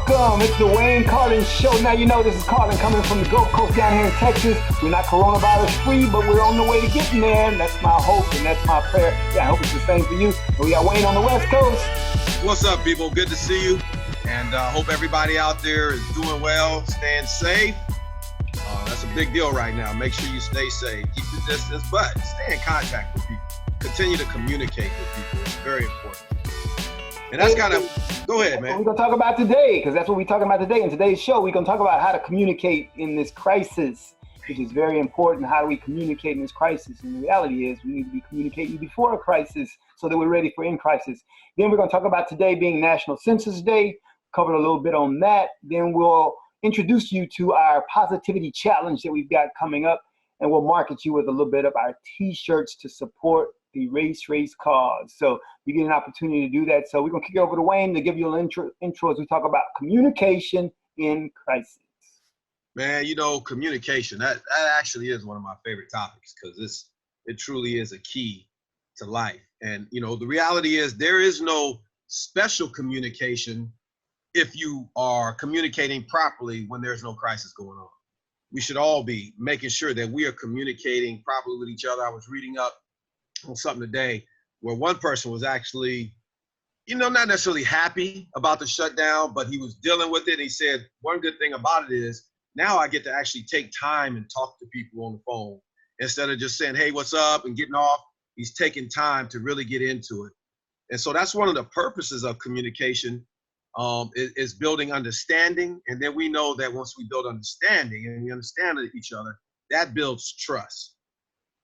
Welcome. It's the Wayne Carlen Show. Now you know this is Carlen coming from the Gulf Coast down here in Texas. We're not coronavirus free, but we're on the way to getting there. That's my hope and that's my prayer. Yeah, I hope it's the same for you. And we got Wayne on the West Coast. What's up, people? Good to see you. And I hope everybody out there is doing well, staying safe. That's a big deal right now. Make sure you stay safe. Keep the distance, but stay in contact with people. Continue to communicate with people. It's very important. And that's kind of, go ahead, man. We're going to talk about today, because that's what we're talking about today. In today's show, we're going to talk about how to communicate in this crisis, which is very important. How do we communicate in this crisis? And the reality is we need to be communicating before a crisis so that we're ready for in crisis. Then we're going to talk about today being National Census Day, covered a little bit on that. Then we'll introduce you to our positivity challenge that we've got coming up, and we'll market you with a little bit of our t-shirts to support the race cause. So you get an opportunity to do that. So we're going to kick it over to Wayne to give you an intro as we talk about communication in crisis. Man, you know, communication, that actually is one of my favorite topics because it truly is a key to life. And, you know, the reality is there is no special communication if you are communicating properly when there's no crisis going on. We should all be making sure that we are communicating properly with each other. I was reading up on something today where one person was actually, you know, not necessarily happy about the shutdown, but he was dealing with it. He said, one good thing about it is now I get to actually take time and talk to people on the phone instead of just saying, hey, what's up, and getting off. He's taking time to really get into it. And so that's one of the purposes of communication, is building understanding. And then we know that once we build understanding and we understand each other, that builds trust.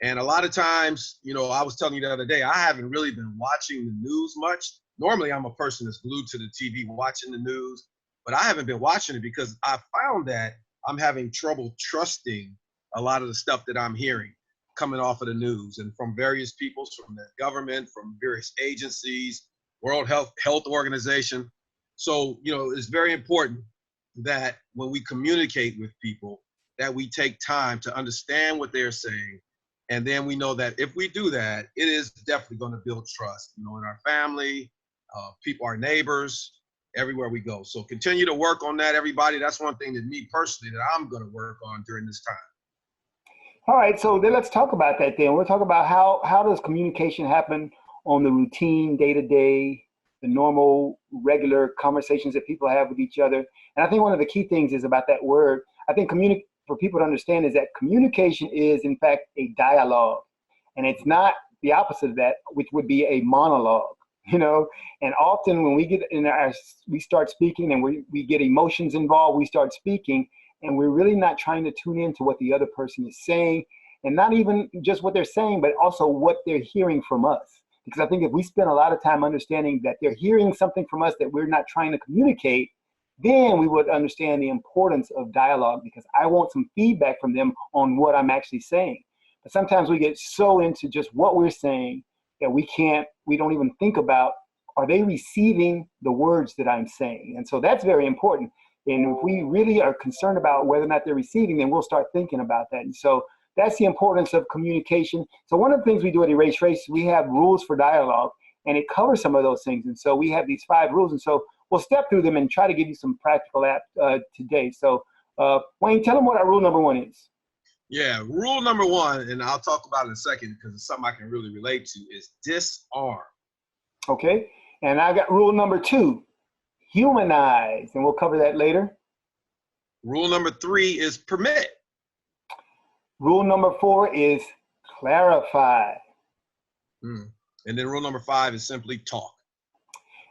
And a lot of times, you know, I was telling you the other day, I haven't really been watching the news much. Normally, I'm a person that's glued to the TV watching the news, but I haven't been watching it because I found that I'm having trouble trusting a lot of the stuff that I'm hearing coming off of the news and from various people, from the government, from various agencies, World Health Organization. So, you know, it's very important that when we communicate with people, that we take time to understand what they're saying. And then we know that if we do that, it is definitely going to build trust, you know, in our family, people, our neighbors, everywhere we go. So continue to work on that, everybody. That's one thing that me personally that I'm going to work on during this time. All right, so then let's talk about that then. We'll talk about how does communication happen on the routine, day-to-day, the normal, regular conversations that people have with each other. And I think one of the key things is about that word. I think for people to understand is that communication is, in fact, a dialogue. And it's not the opposite of that, which would be a monologue, you know? And often when we get we start speaking and we get emotions involved, we start speaking, and we're really not trying to tune into what the other person is saying, and not even just what they're saying, but also what they're hearing from us. Because I think if we spend a lot of time understanding that they're hearing something from us that we're not trying to communicate, then we would understand the importance of dialogue, because I want some feedback from them on what I'm actually saying. But sometimes we get so into just what we're saying that we don't even think about, are they receiving the words that I'm saying? And so that's very important. And if we really are concerned about whether or not they're receiving, then we'll start thinking about that. And so that's the importance of communication. So one of the things we do at Erase Race, we have rules for dialogue, and it covers some of those things. And so we have these 5 rules. And so we'll step through them and try to give you some practical today. So Wayne, tell them what our rule number 1 is. Yeah, rule number 1, and I'll talk about it in a second because it's something I can really relate to, is disarm. Okay, and I got rule number 2, humanize, and we'll cover that later. Rule number 3 is permit. Rule number 4 is clarify. And then rule number 5 is simply talk.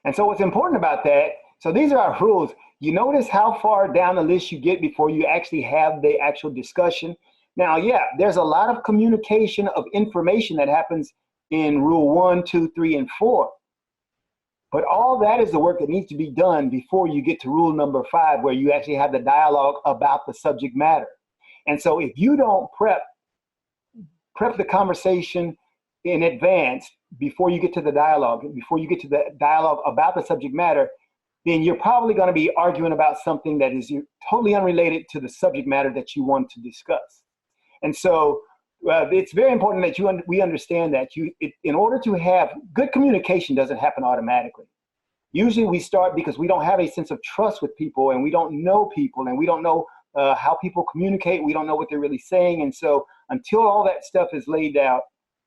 And so what's important about that, so these are our rules. You notice how far down the list you get before you actually have the actual discussion. Now, yeah, there's a lot of communication of information that happens in rule 1, 2, 3, and 4. But all that is the work that needs to be done before you get to rule number 5, where you actually have the dialogue about the subject matter. And so if you don't prep the conversation in advance before you get to the dialogue, about the subject matter, then you're probably going to be arguing about something that is totally unrelated to the subject matter that you want to discuss. And so it's very important that we understand that in order to have good communication doesn't happen automatically. usually we start because we don't have a sense of trust with people, and we don't know people, and we don't know how people communicate. We don't know what they're really saying. And so until all that stuff is laid out,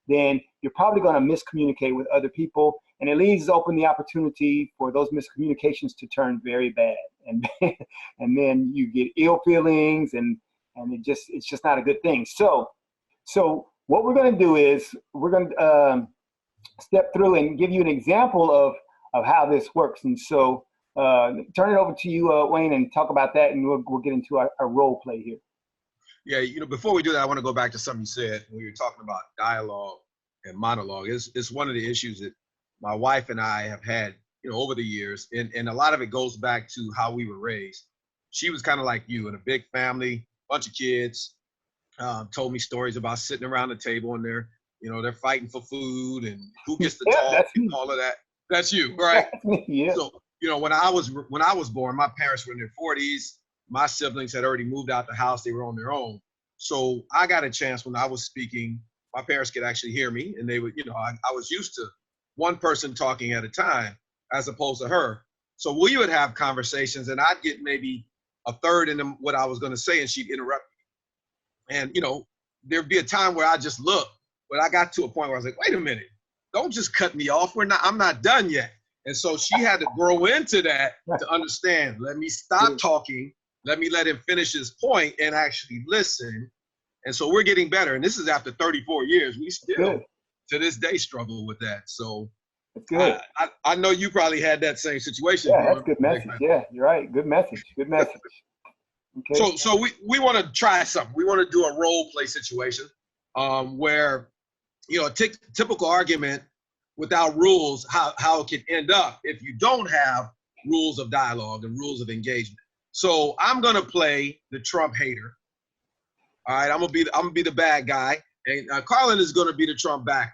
then you're probably going to miscommunicate with other people. And it leaves open the opportunity for those miscommunications to turn very bad. And, and then you get ill feelings, and it's just not a good thing. So what we're going to do is we're going to step through and give you an example of how this works. And so turn it over to you, Wayne, and talk about that, and we'll get into our role play here. Yeah, before we do that, I want to go back to something you said when you were talking about dialogue and monologue. It's one of the issues that my wife and I have had, over the years, and a lot of it goes back to how we were raised. She was kind of like you, in a big family, bunch of kids. Told me stories about sitting around the table and they're fighting for food and who gets to talk and all of that. That's you, right? Yeah. So, when I was born, my parents were in their 40s. My siblings had already moved out the house. They were on their own. So I got a chance when I was speaking, my parents could actually hear me, and they would, I was used to one person talking at a time as opposed to her. So we would have conversations, and I'd get maybe a third in what I was going to say, and she'd interrupt me. And, there'd be a time where I just looked, but I got to a point where I was like, wait a minute, don't just cut me off. I'm not done yet. And so she had to grow into that to understand, let me stop talking. Let him finish his point and actually listen. And so we're getting better. And this is after 34 years. We still, to this day, struggle with that. So good. I know you probably had that same situation. Yeah, that's a good message. Yeah, you're right. Good message. Good message. Okay. So we want to try something. We want to do a role play situation where, a typical argument without rules, how it can end up if you don't have rules of dialogue and rules of engagement. So I'm gonna play the Trump hater. All right, I'm gonna be the bad guy, and Carlen is gonna be the Trump backer.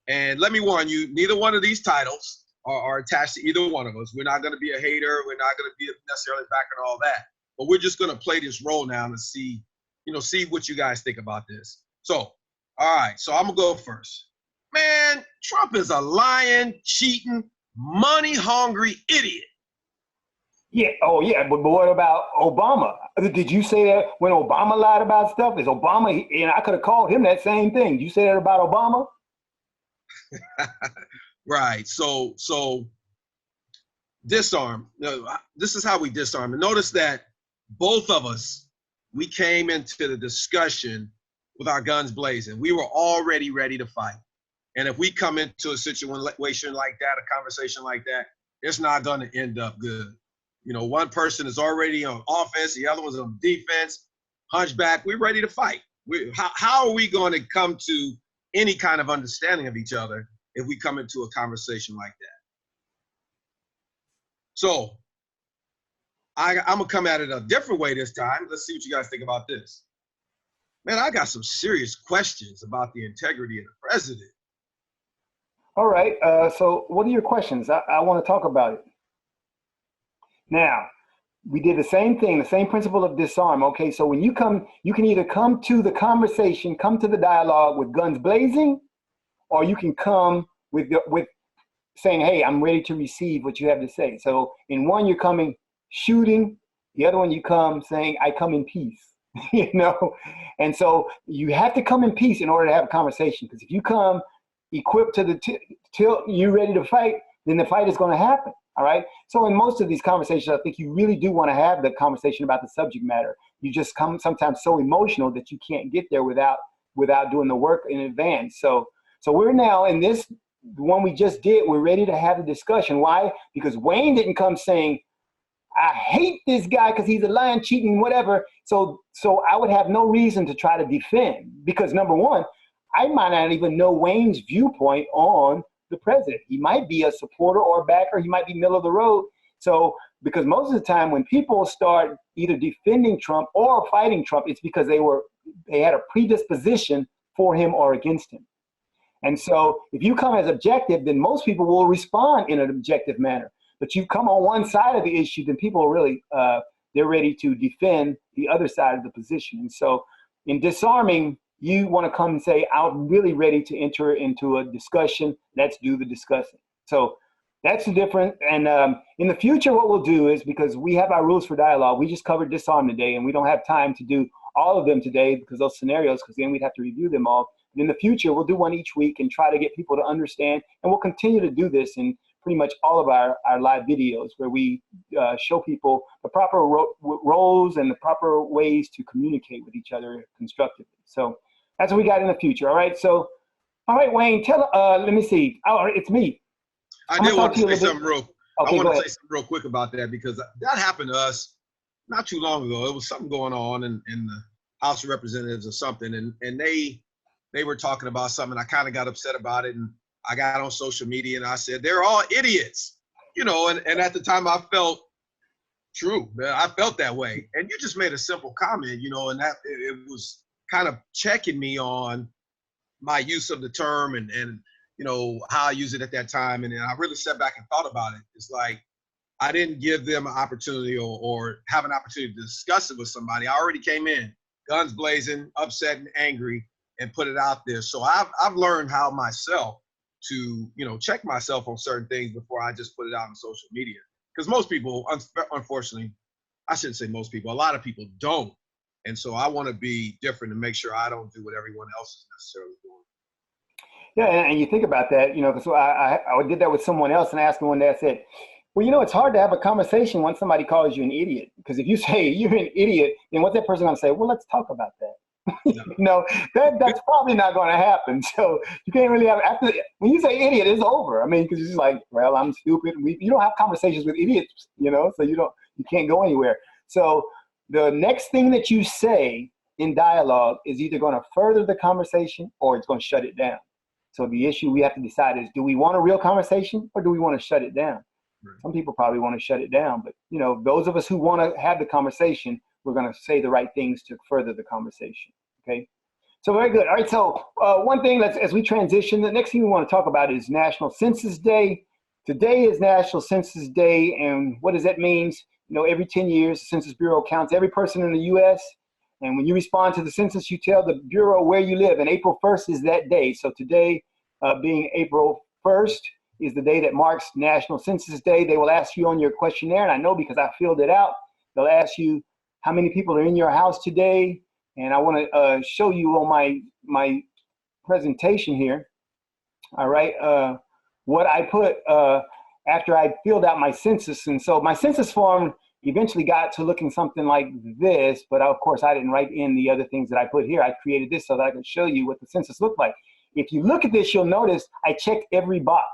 And let me warn you, neither one of these titles are attached to either one of us. We're not gonna be a hater. We're not gonna be necessarily backer and all that. But we're just gonna play this role now to see what you guys think about this. So, all right, so I'm gonna go first. Man, Trump is a lying, cheating, money-hungry idiot. Yeah. Oh, yeah. But what about Obama? Did you say that when Obama lied about stuff? Is Obama? And I could have called him that same thing. Did you say that about Obama? Right. So disarm. This is how we disarm. And notice that both of us, we came into the discussion with our guns blazing. We were already ready to fight. And if we come into a situation like that, a conversation like that, it's not going to end up good. One person is already on offense, the other one's on defense, hunchback. We're ready to fight. How are we going to come to any kind of understanding of each other if we come into a conversation like that? So I'm going to come at it a different way this time. Let's see what you guys think about this. Man, I got some serious questions about the integrity of the president. All right. So what are your questions? I want to talk about it. Now, we did the same thing, the same principle of disarm. Okay, so when you come, you can either come to the conversation, come to the dialogue with guns blazing, or you can come with saying, hey, I'm ready to receive what you have to say. So in one, you're coming shooting. The other one, you come saying, I come in peace. And so you have to come in peace in order to have a conversation. Because if you come equipped to the till you're ready to fight, then the fight is going to happen. All right. So in most of these conversations, I think you really do want to have the conversation about the subject matter. You just come sometimes so emotional that you can't get there without doing the work in advance. So we're now in this one we just did. We're ready to have the discussion. Why? Because Wayne didn't come saying, I hate this guy because he's a lying, cheating, whatever. So I would have no reason to try to defend, because number one, I might not even know Wayne's viewpoint on the president. He might be a supporter or a backer. He might be middle of the road. So because most of the time when people start either defending Trump or fighting Trump, it's because they had a predisposition for him or against him. And so if you come as objective, then most people will respond in an objective manner. But you come on one side of the issue, then people are really, they're ready to defend the other side of the position. And so in disarming, you want to come and say, I'm really ready to enter into a discussion. Let's do the discussing. So That's the difference. And in the future, what we'll do is, because we have our rules for dialogue, we just covered Disarm today, and we don't have time to do all of them today because those scenarios, because then we'd have to review them all. But in the future, we'll do one each week and try to get people to understand. And we'll continue to do this in pretty much all of our live videos, where we show people the proper roles and the proper ways to communicate with each other constructively. So that's what we got in the future. All right. So, all right, Wayne, let me see. Oh, it's me. I did want to say something Okay, I want to say something real quick about that, because that happened to us not too long ago. It was something going on in the House of Representatives or something, and they were talking about something. I kind of got upset about it, and I got on social media and I said, they're all idiots, and at the time I felt true. I felt that way. And you just made a simple comment, and that it was kind of checking me on my use of the term and how I use it at that time. And then I really sat back and thought about it. It's like, I didn't give them an opportunity or have an opportunity to discuss it with somebody. I already came in guns blazing, upset and angry, and put it out there. So I've learned how myself to, check myself on certain things before I just put it out on social media. Because most people, unfortunately, I shouldn't say most people, a lot of people don't. And so I want to be different and make sure I don't do what everyone else is necessarily doing. Yeah, and you think about that, because I did that with someone else, and I asked them one day, I said, well, it's hard to have a conversation when somebody calls you an idiot. Because if you say you're an idiot, then what's that person going to say? Well, let's talk about that. No. That's probably not going to happen. So you can't really have, when you say idiot, it's over. I mean, because it's just like, well, I'm stupid. You don't have conversations with idiots, so you can't go anywhere. So the next thing that you say in dialogue is either going to further the conversation or it's going to shut it down. So the issue we have to decide is, do we want a real conversation or do we want to shut it down? Right. Some people probably want to shut it down, but those of us who want to have the conversation, we're going to say the right things to further the conversation. Okay. So very good. All right. So one thing, as we transition, the next thing we want to talk about is National Census Day. Today is National Census Day. And what does that mean? Every 10 years, the Census Bureau counts every person in the U.S. And when you respond to the census, you tell the Bureau where you live. And April 1st is that day. So today, being April 1st, is the day that marks National Census Day. They will ask you on your questionnaire, and I know because I filled it out, they'll ask you how many people are in your house today. And I want to show you on my presentation here, all right, what I put after I filled out my census. And so my census form eventually got to looking something like this, but of course I didn't write in the other things that I put here. I created this so that I could show you what the census looked like. If you look at this, you'll notice I checked every box.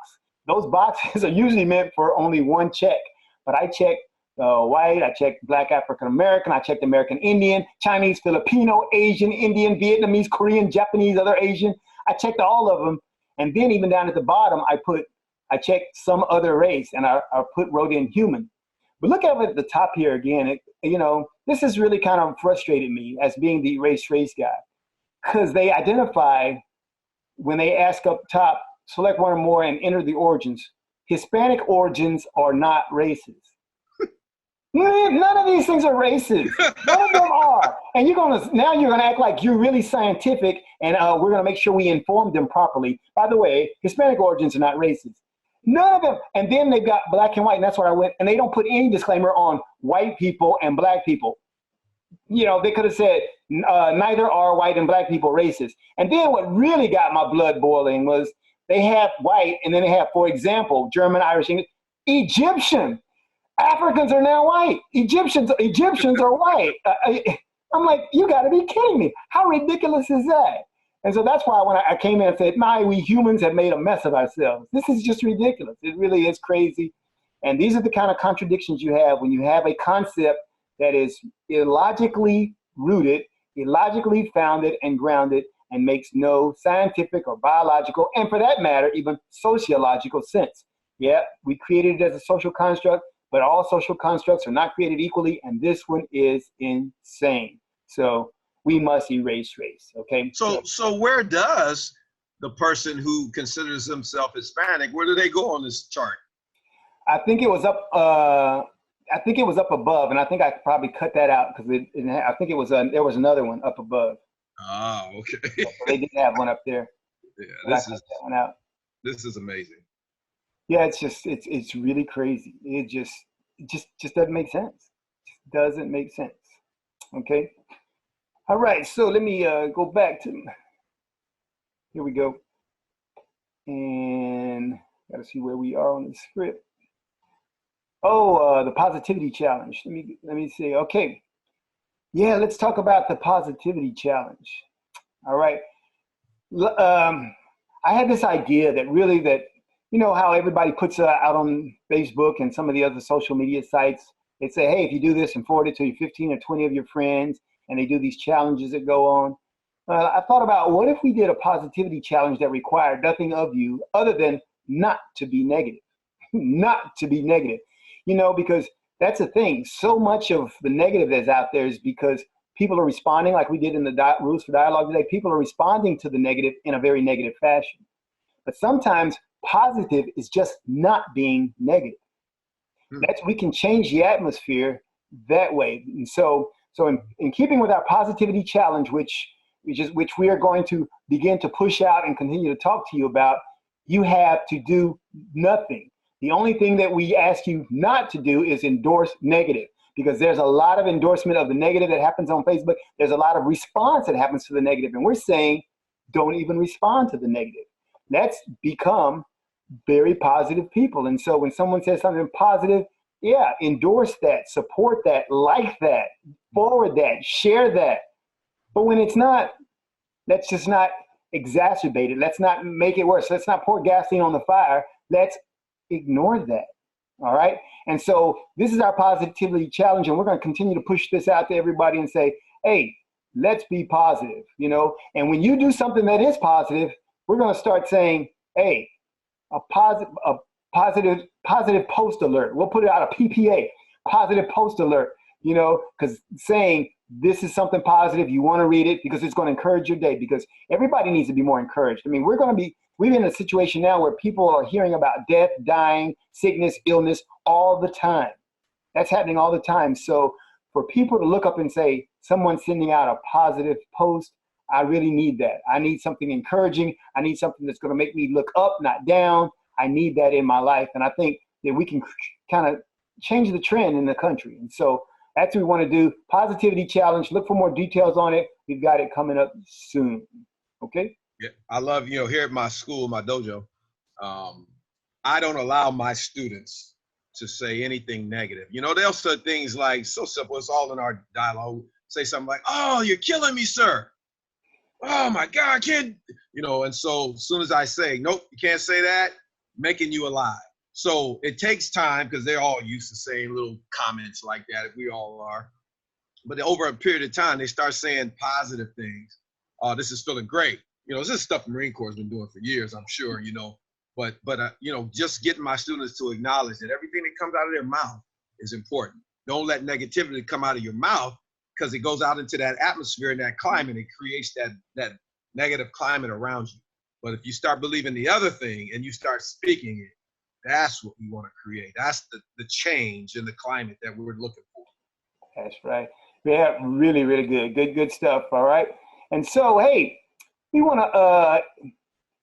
Those boxes are usually meant for only one check, but I checked white, I checked Black African American, I checked American Indian, Chinese, Filipino, Asian, Indian, Vietnamese, Korean, Japanese, other Asian. I checked all of them. And then even down at the bottom, I checked some other race, and I wrote in human. But look at the top here again. This has really kind of frustrated me as being the race guy, because they identify, when they ask up top, select one or more and enter the origins. Hispanic origins are not races. None of these things are races. None of them are. And you're gonna act like you're really scientific, and we're gonna make sure we inform them properly. By the way, Hispanic origins are not races. None of them. And then they've got black and white, and that's where I went. And they don't put any disclaimer on white people and black people. They could have said neither are white and black people racist. And then what really got my blood boiling was they have white, and then they have, for example, German, Irish, English, Egyptian. Africans are now white. Egyptians are white. I'm like, you got to be kidding me. How ridiculous is that? And so that's why when I came in and said, we humans have made a mess of ourselves. This is just ridiculous. It really is crazy. And these are the kind of contradictions you have when you have a concept that is illogically rooted, illogically founded and grounded, and makes no scientific or biological, and for that matter, even sociological sense. Yeah, we created it as a social construct, but all social constructs are not created equally, and this one is insane. So we must erase race, okay? So where does the person who considers himself Hispanic, where do they go on this chart? I think it was up. I think it was up above, and I think I could probably cut that out because I think it was there was another one up above. Oh, okay. So they did have one up there. Yeah, this is amazing. Yeah, it's really crazy. It just doesn't make sense. Doesn't make sense. Okay. All right. So let me go back to, here we go. And got to see where we are on the script. Oh, the positivity challenge. Let me see. Okay. Yeah, let's talk about the positivity challenge. All right. I had this idea that really that, you know how everybody puts out on Facebook and some of the other social media sites, they say, hey, if you do this and forward it to your 15 or 20 of your friends, and they do these challenges that go on. I thought about, what if we did a positivity challenge that required nothing of you other than not to be negative, not to be negative, because that's the thing. So much of the negative that's out there is because people are responding, like we did in the rules for dialogue today. People are responding to the negative in a very negative fashion. But sometimes positive is just not being negative. We can change the atmosphere that way. And so in keeping with our positivity challenge, which we are going to begin to push out and continue to talk to you about, you have to do nothing. The only thing that we ask you not to do is endorse negative, because there's a lot of endorsement of the negative that happens on Facebook. There's a lot of response that happens to the negative. And we're saying, don't even respond to the negative. Let's become very positive people. And so when someone says something positive, yeah, endorse that, support that, like that, forward that, share that. But when it's not, let's just not exacerbate it. Let's not make it worse. Let's not pour gasoline on the fire. Let's ignore that. All right. And so this is our positivity challenge, and we're going to continue to push this out to everybody and say, hey, let's be positive, And when you do something that is positive, we're going to start saying, hey, a positive post alert. We'll put it out a PPA, positive post alert, because saying this is something positive, you want to read it because it's going to encourage your day, because everybody needs to be more encouraged. I mean, we're in a situation now where people are hearing about death, dying, sickness, illness all the time. That's happening all the time. So for people to look up and say, someone's sending out a positive post, I really need that. I need something encouraging. I need something that's going to make me look up, not down. I need that in my life. And I think that we can kind of change the trend in the country. And so that's what we want to do. Positivity challenge. Look for more details on it. We've got it coming up soon. Okay? Yeah, I love, here at my school, my dojo, I don't allow my students to say anything negative. They'll say things like, so simple, it's all in our dialogue. Say something like, oh, you're killing me, sir. Oh my God, kid. And so as soon as I say, nope, you can't say that, making you a lie. So it takes time, because they're all used to saying little comments like that, if we all are. But over a period of time, they start saying positive things. This is feeling great. This is stuff the Marine Corps has been doing for years, I'm sure, But just getting my students to acknowledge that everything that comes out of their mouth is important. Don't let negativity come out of your mouth, because it goes out into that atmosphere and that climate. It creates that negative climate around you. But if you start believing the other thing and you start speaking it, that's what we want to create. That's the change in the climate that we're looking for. That's right. Yeah, really, really good. Good stuff. All right. And so, hey, we want to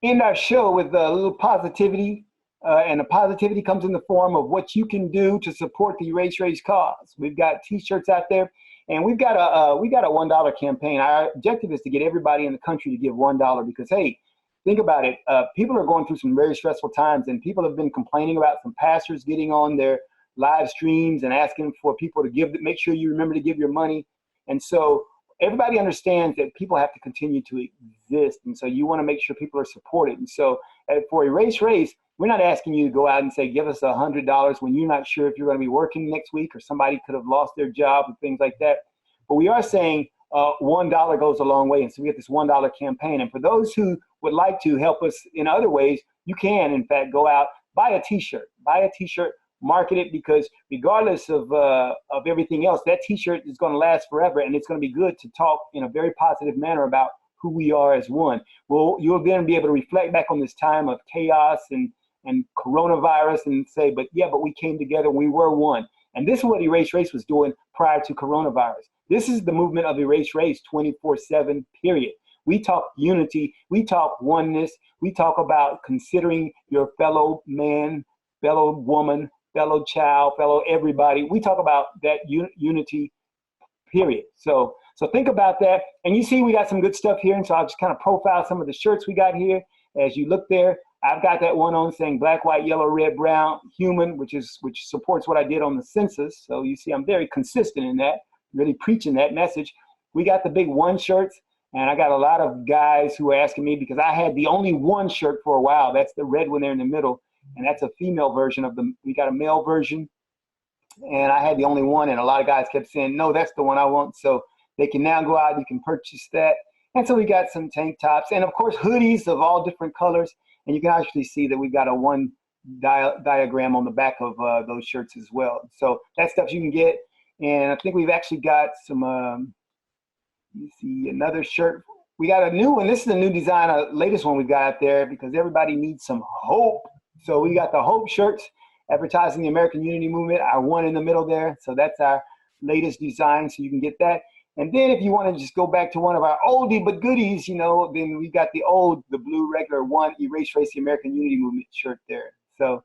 end our show with a little positivity. And the positivity comes in the form of what you can do to support the Erase Race cause. We've got T-shirts out there, and we've got a $1 campaign. Our objective is to get everybody in the country to give $1, because, hey, think about it. People are going through some very stressful times, and people have been complaining about some pastors getting on their live streams and asking for people to make sure you remember to give your money. And so everybody understands that people have to continue to exist. And so you want to make sure people are supported. And so for Erase Race, we're not asking you to go out and say, give us $100 when you're not sure if you're going to be working next week, or somebody could have lost their job and things like that. But we are saying $1 goes a long way. And so we get this $1 campaign. And for those who would like to help us in other ways, you can, in fact, go out, buy a T-shirt, market it, because regardless of everything else, that T-shirt is going to last forever, and it's going to be good to talk in a very positive manner about who we are as one. Well, you'll then be able to reflect back on this time of chaos and coronavirus and say, but we came together, we were one. And this is what Erase Race was doing prior to coronavirus. This is the movement of Erase Race 24/7, period. We talk unity, we talk oneness, we talk about considering your fellow man, fellow woman, fellow child, fellow everybody. We talk about that unity, period. So think about that. And you see we got some good stuff here. And so I'll just kind of profile some of the shirts we got here. As you look there, I've got that one on saying black, white, yellow, red, brown, human, which supports what I did on the census. So you see I'm very consistent in that, really preaching that message. We got the big one shirts. And I got a lot of guys who are asking me, because I had the only one shirt for a while. That's the red one there in the middle. And that's a female version of them. We got a male version. And I had the only one. And a lot of guys kept saying, no, that's the one I want. So they can now go out. You can purchase that. And so we got some tank tops. And, of course, hoodies of all different colors. And you can actually see that we've got a one diagram on the back of those shirts as well. So that stuff you can get. And I think we've actually got some you see another shirt. We got a new one. This is a new design, latest one we got out there, because everybody needs some hope. So we got the hope shirts advertising the American Unity Movement, our one in the middle there. So that's our latest design. So you can get that. And then if you want to just go back to one of our oldie but goodies, you know, then we got the blue regular one, Erase Race the American Unity Movement shirt there. So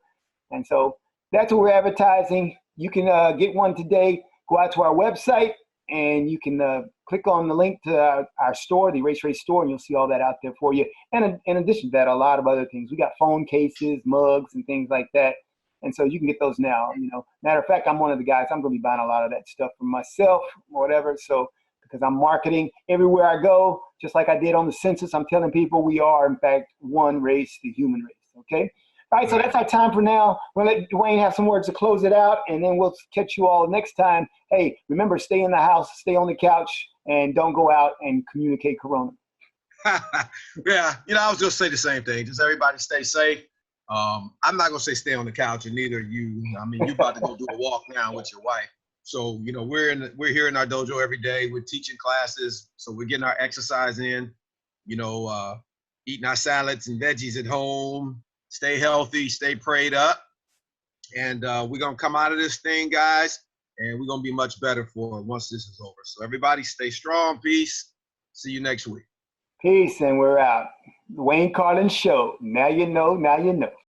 that's what we're advertising. You can get one today. Go out to our website and you can click on the link to our store, the Erase Race store, and you'll see all that out there for you. And in addition to that, a lot of other things. We got phone cases, mugs, and things like that. And so you can get those now. You know, matter of fact, I'm one of the guys. I'm going to be buying a lot of that stuff for myself or whatever. So because I'm marketing everywhere I go, just like I did on the census, I'm telling people we are, in fact, one race, the human race. Okay. All right, so that's our time for now. We'll let Dwayne have some words to close it out, and then we'll catch you all next time. Hey, remember, stay in the house, stay on the couch, and don't go out and communicate corona. Yeah, you know, I was just say the same thing. Just everybody stay safe. I'm not gonna say stay on the couch, and neither are you. I mean, you're about to go do a walk now with your wife. So, you know, we're here in our dojo every day. We're teaching classes, so we're getting our exercise in. You know, eating our salads and veggies at home. Stay healthy, stay prayed up, and we're gonna come out of this thing, guys, and we're gonna be much better for it once this is over. So everybody stay strong, peace. See you next week. Peace, and we're out. Wayne Carlen Show. Now you know, now you know.